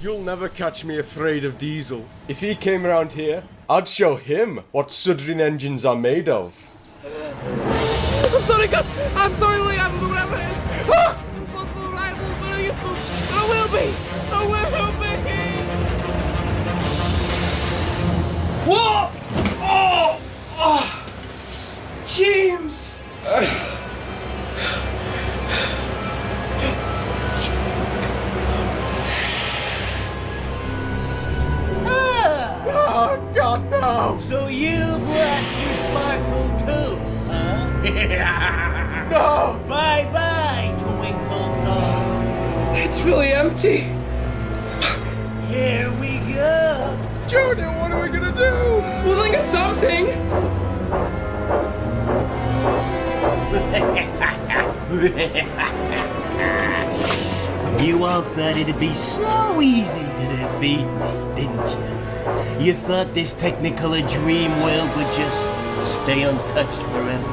You'll never catch me afraid of Diesel. If he came around here, I'd show him what soldering engines are made of. I'm sorry, Gus. I'm sorry, Lee. I'm whatever it is. Ah! It's not full rifle, but I'm useful. But I will be. I will be. Whoa! Oh! Oh! James! Oh, God, no! So you've lost your sparkle too, huh? No! Bye-bye, Twinkle Toes. It's really empty. Here we go. Junior, what are we gonna do? We'll think of something. You all thought it'd be so easy to defeat me, didn't you? You thought this Technicolor dream world would just stay untouched forever.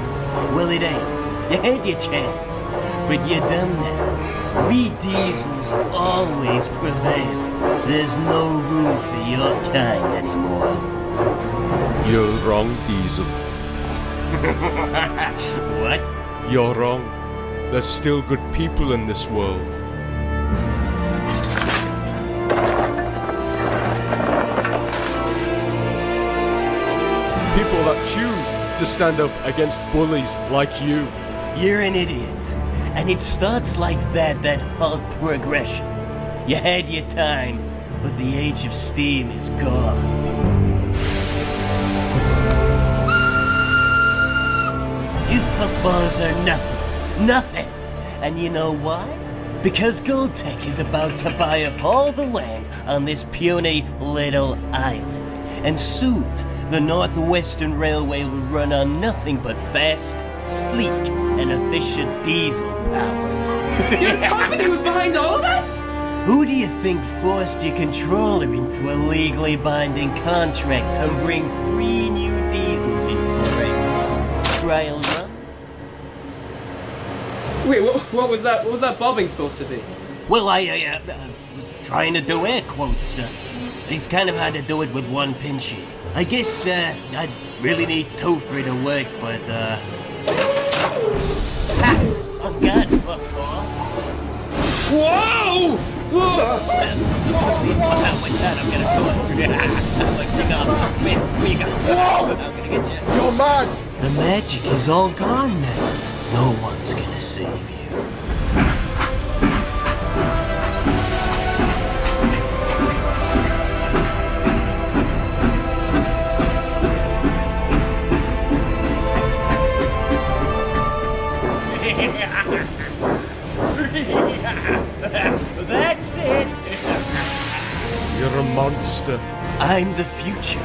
Well, it ain't. You had your chance, but you're done now. We Diesels always prevail. There's no room for your kind anymore. You're wrong, Diesel. What? You're wrong. There's still good people in this world. People that choose to stand up against bullies like you. You're an idiot. And it starts like that halt progression. You had your time, but the age of steam is gone. You puffballs are nothing. Nothing. And you know why? Because Gold Tech is about to buy up all the land on this puny little island. And soon, the Northwestern Railway will run on nothing but fast, sleek, and efficient diesel power. Your company was behind all of this? Who do you think forced your controller into a legally binding contract to bring 3 new diesels in for a trial run? Wait, what was that? What was that bobbing supposed to be? Well, I was trying to do air quotes. It's kind of hard to do it with one pinchy. I guess I'd really need 2 for it to work, but Ha! On guard, puffball. Whoa! Watch out, I'm gonna sword. Like, bring on. Come here, where you go? Whoa! I'm gonna get you. You're mad! The magic is all gone now. No one's gonna save you. That's it. You're a monster. I'm the future,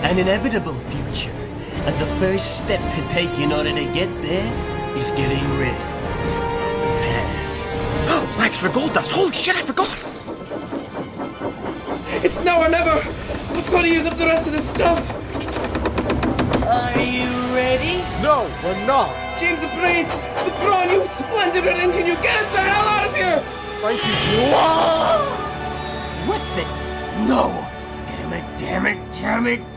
an inevitable future. And the first step to take in order to get there is getting rid of the past. Oh, thanks for gold dust. Holy shit, I forgot. It's now or never. I've got to use up the rest of this stuff. Are you ready? No, we're not. James the Brains, the Brawn, you splendid red engine, you get us the hell out of here! Thank you, Whoa! What the? No! Damn it.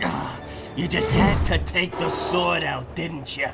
Ah, you just had to take the sword out, didn't you?